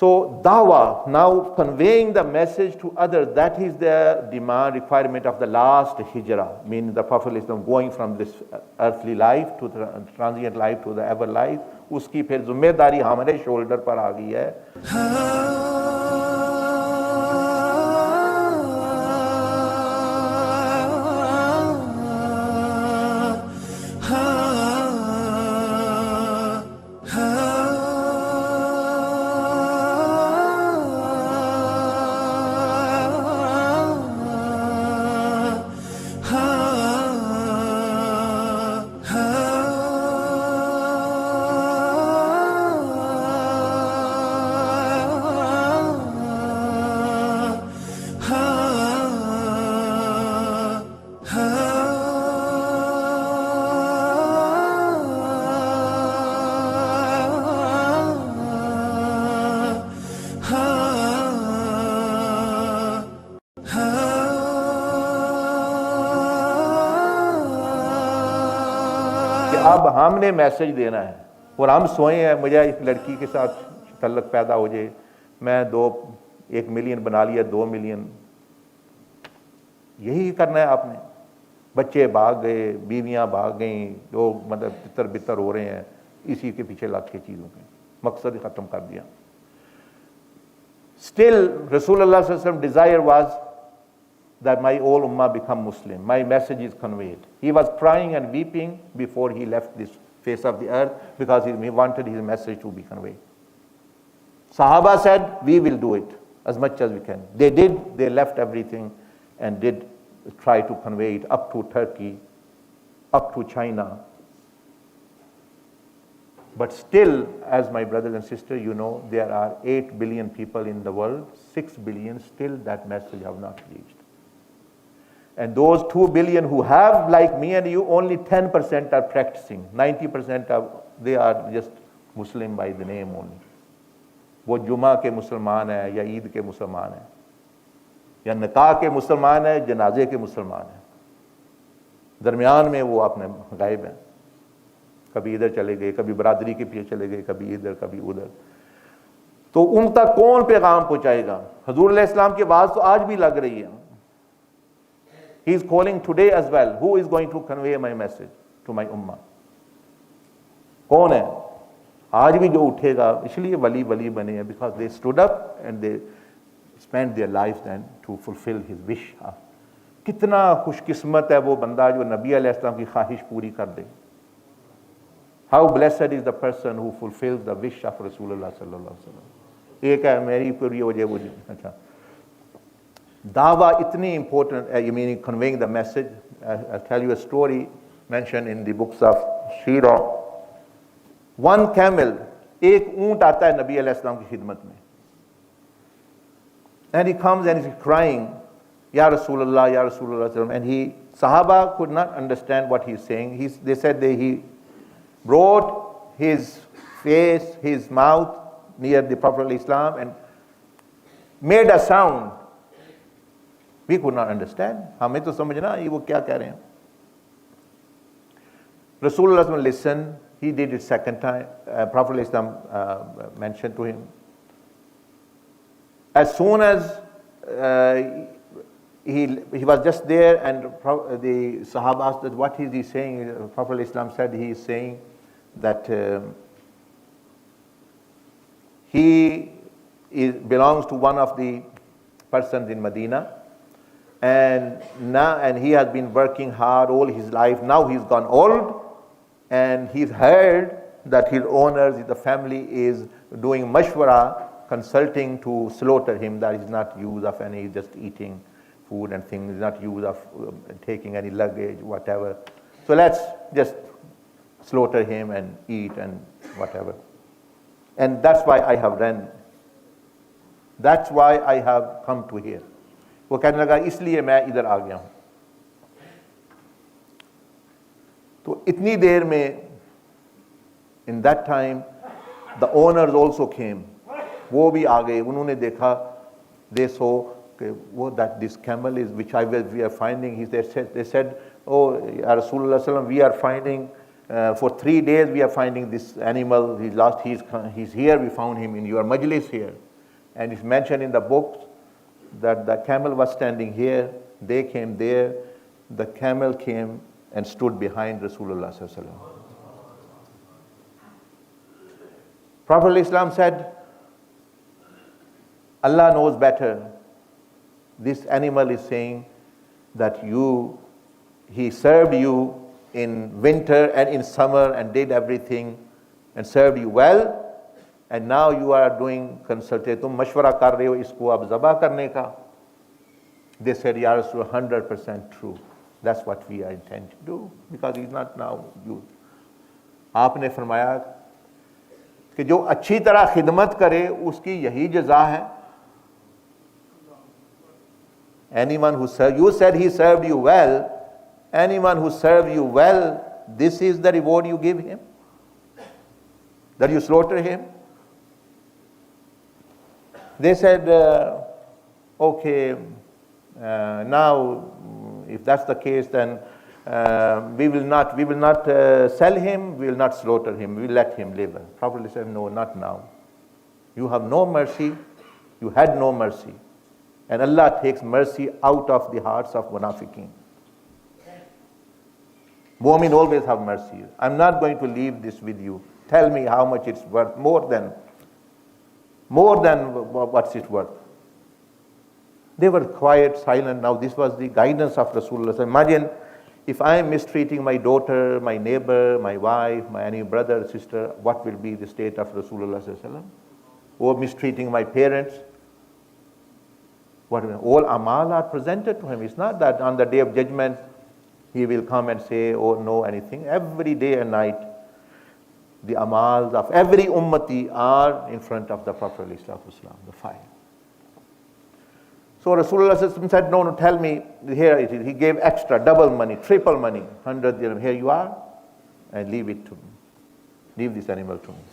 So dawah, now conveying the message to others, that is the demand, requirement of the last hijrah, meaning the Prophet is going from this earthly life to the transient life to the ever life. उसकी फिर जिम्मेदारी हमारे shoulder पर आ गई है. अब हमने message देना है और हम सोए हैं, मुझे एक लड़की के साथ तल्लक पैदा हो जाए, मैं 1 मिलियन बना लिया, 2 मिलियन, यही करना है आपने. बच्चे भाग गए, बीवियां भाग गई, लोग मतलब तितर बितर हो रहे हैं, इसी के पीछे लग के चीज़ों के मकसद ही ख़त्म कर दिया. स्टिल रसूलुल्लाह सल्लल्लाहु अलैहि वसल्लम desire was that my whole ummah become Muslim. My message is conveyed. He was crying and weeping before he left this face of the earth because he wanted his message to be conveyed. Sahaba said, we will do it as much as we can. They did. They left everything and did try to convey it up to Turkey, up to China. But still, as my brothers and sisters, you know, there are 8 billion people in the world, 6 billion, still that message have not reached. And those 2 billion who have, like me and you, only 10% are practicing. 90% they are just Muslim by the name only. वो जुमा के मुसलमान है या ईद के मुसलमान है या निकाह के मुसलमान है, जनाजे के मुसलमान है, दरमियान में वो अपने गायब हैं. कभी इधर चले गए, कभी बरादरी के पीछे चले गए, कभी इधर कभी उधर. तो उन तक कौन पैगाम पहुंचाएगा? हजूर अलैहि सलाम की आवाज तो आज भी लग रही है. He is calling today as well. Who is going to convey my message to my ummah? कौन है आज भी जो उठेगा? इसलिए वली वली बने हैं, because they stood up and they spent their lives then to fulfill his wish. कितना खुशकिस्मत है वो बंदा जो नबी अलैहिस्सलाम की ख्वाहिश पूरी कर दे. How blessed is the person who fulfills the wish of Rasulullah sallallahu alaihi wasallam. एक है मेरी पूरी हो जाए वो. अच्छा, Dawa itni important, you mean conveying the message. I'll tell you a story mentioned in the books of Shira. One camel, एक ऊंट आता है नबी अलैहि सलाम की खिदमत में. And he comes and he's crying, Ya Rasulullah, Ya Rasulullah. And Sahaba could not understand what he's saying. They said that he brought his face, his mouth near the Prophet Islam and made a sound. We could not understand. हमें तो समझना ये वो क्या कह रहे हैं. Rasulullah listened. He did it second time. Prophet Islam mentioned to him. As soon as he was just there, and the Sahaba asked that what is he saying? Prophet Islam said he is saying that he belongs to one of the persons in Medina. And he has been working hard all his life. Now he's gone old, and he's heard that his owners, the family, is doing mashwara, consulting to slaughter him. That is not use of any, just eating food and things, not use of taking any luggage, whatever. So let's just slaughter him and eat and whatever. And that's why I have run. That's why I have come to here. वो कहने लगा इसलिए मैं इधर आ गया हूं. तो इतनी देर में, in that time, the owners also came. वो भी आ गए. उन्होंने देखा, they saw that this camel is which we are finding. They said, oh, Ya Rasulullah sallam, we are finding for 3 days we are finding this animal. He's lost. He's here. We found him in your majlis here. And it's mentioned in the books that the camel was standing here, they came there, the camel came and stood behind Rasulullah sallallahu alaihi wasallam. Prophet Islam said, Allah knows better. This animal is saying that he served you in winter and in summer and did everything and served you well, and now you are doing consultation. Tum mashwara kar rahe ho isko ab zabah karne ka. They said, Ya Rasul, 100% true. That's what we are intend to do, because he's not now youth. आपने फरमाया कि जो अच्छी तरह खिदमत करे उसकी यही जज़ा है. Anyone who served, you said he served you well. Anyone who served you well, this is the reward you give him? That you slaughter him? They said, okay, now if that's the case, then we will not sell him, we will not slaughter him, we will let him live. Prophet said, no, not now. You have no mercy, you had no mercy. And Allah takes mercy out of the hearts of munafiqeen. Mu'min always have mercy. I'm not going to leave this with you. Tell me how much it's worth, more than what's it worth. They were quiet, silent. Now this was the guidance of Rasulullah. Imagine if I am mistreating my daughter, my neighbor, my wife, my any brother, sister, what will be the state of Rasulullah? Or mistreating my parents. All amal are presented to him. It's not that on the day of judgment he will come and say, oh no, anything. Every day and night, the amals of every ummati are in front of the Prophet ﷺ, the fire. So Rasulullah said, no, tell me, here it is. He gave extra, double money, triple money, 100 dirham. Here you are, and leave it to me. Leave this animal to me.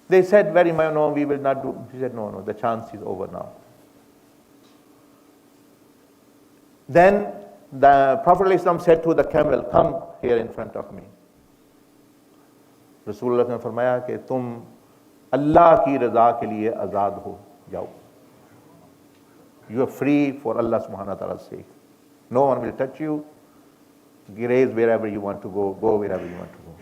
They said, very much, no, we will not do. He said, no, the chance is over now. Then the Prophet ﷺ said to the camel, come here in front of me. Rasulullah ने फरमाया कि तुम अल्लाह की रज़ा के लिए आज़ाद हो जाओ. You are free for Allah subhanahu wa ta'ala's sake. No one will touch you. Graze wherever you want to go wherever you want to go.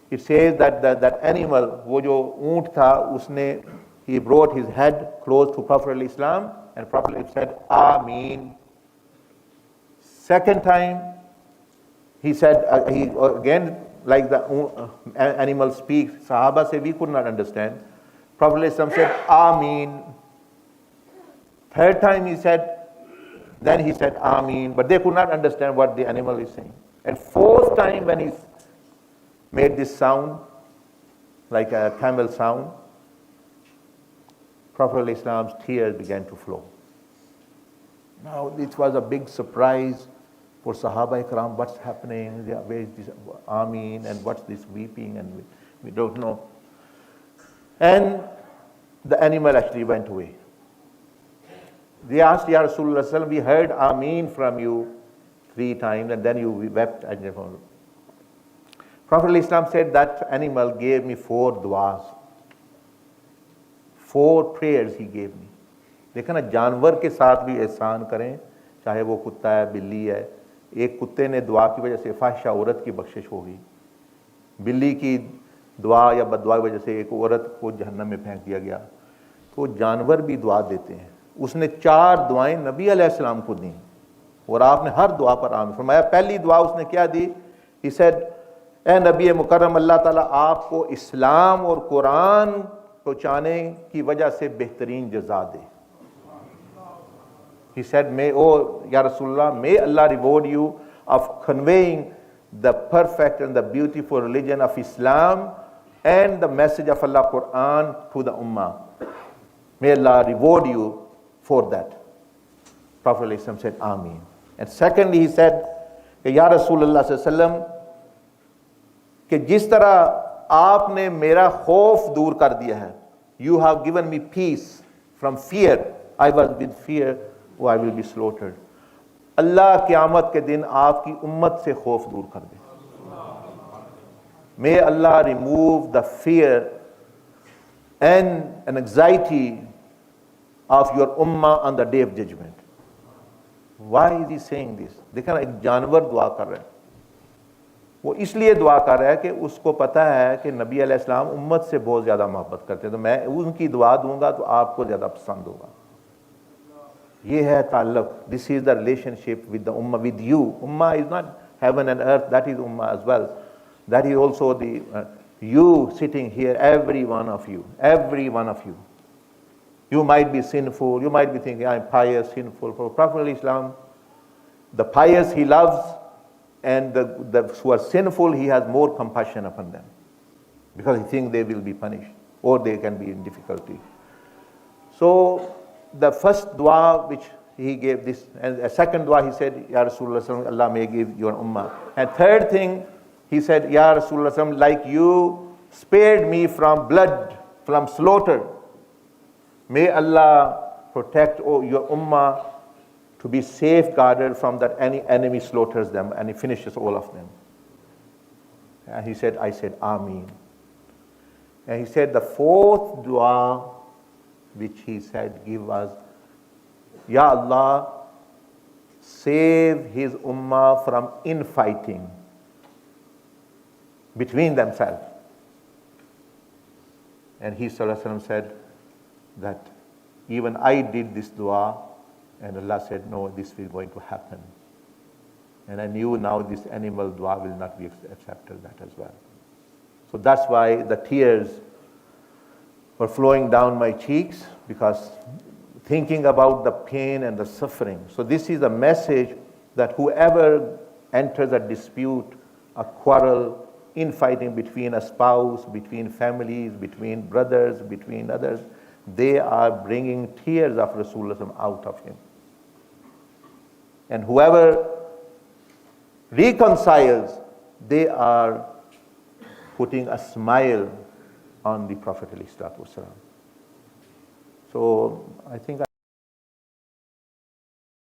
It says that that animal, वो जो ऊंट था, he brought his head close to Prophet Islam, and Prophet said, Ameen. Second time, he said, he again, like the animal speaks, Sahaba say we could not understand. Prophet said, Ameen. Third time he said, Ameen, but they could not understand what the animal is saying. And fourth time when he made this sound, like a camel sound, Prophet Islam's tears began to flow. Now it was a big surprise for Sahaba Ikram. What's happening? Where is this Ameen? And what's this weeping? And we don't know. And the animal actually went away. They asked, Ya Rasulullah, we heard Ameen from you 3 times, and then you wept. Prophet Islam said that animal gave me 4 du'as. 4 prayers he gave me. देखा ना, जानवर के साथ भी एहसान करें, चाहे वो कुत्ता है, बिल्ली है. एक कुत्ते ने दुआ की वजह से फाहिशा औरत की बख्शिश हो गई. बिल्ली की दुआ या बददुआ की वजह से एक औरत को जहन्नम में फेंक दिया गया. तो जानवर भी दुआ देते हैं. उसने 4 दुआएं नबी अलैहिस्सलाम को दी, और आपने हर दुआ पर आमीन फरमाया. पहली दुआ उसने क्या दी? He said, ए नबी मुकर्रम, अल्लाह ताला आपको इस्लाम और कुरान पहुँचाने की वजह से बेहतरीन जज़ा दे. He said, may, oh Ya Rasulullah, may Allah reward you of conveying the perfect and the beautiful religion of Islam and the message of Allah Quran to the ummah. May Allah reward you for that. Prophet ﷺ said, Ameen. And secondly, he said, Ya Rasulullah sallam, कि जिस तरह आपने मेरा खौफ दूर कर दिया है, you have given me peace from fear. I was with fear, oh, I will be slaughtered. अल्लाह क़यामत के दिन आपकी उम्मत से खौफ दूर कर दे. May Allah remove the fear and an anxiety of your ummah on the day of judgment. Why is he saying this? देखा ना, एक जानवर दुआ कर रहा है. वो इसलिए दुआ कर रहा है कि उसको पता है कि नबी अलैहिस्सलाम उम्मत से बहुत ज़्यादा मोहब्बत करते हैं, तो मैं उनकी दुआ दूंगा तो आपको ज़्यादा पसंद होगा. ये है ताल्लुक. This is the relationship with the Umma, with you. Umma is not heaven and earth, that is ummah as well. That is also the you sitting here, every one of you, every one of you. You might be sinful, you might be thinking, I'm pious, sinful. For Prophet Islam, the pious he loves, and the who are sinful, he has more compassion upon them, because he thinks they will be punished or they can be in difficulty. So the first dua which he gave this, and a second dua he said, Ya Rasulullah, Allah may give your ummah. And third thing, he said, Ya Rasulullah, like you spared me from blood, from slaughter, may Allah protect your ummah to be safeguarded from that any enemy slaughters them and he finishes all of them. And he said, I said, Ameen. And he said the fourth dua which he said, give us, Ya Allah, save his ummah from infighting between themselves. And he said that even I did this dua, and Allah said, no, this is going to happen. And I knew now this animal dua will not be accepted, that as well. So that's why the tears were flowing down my cheeks, because thinking about the pain and the suffering. So this is a message that whoever enters a dispute, a quarrel, infighting between a spouse, between families, between brothers, between others, they are bringing tears of Rasulullah out of him. And whoever reconciles, they are putting a smile on the Prophet ﷺ. So I think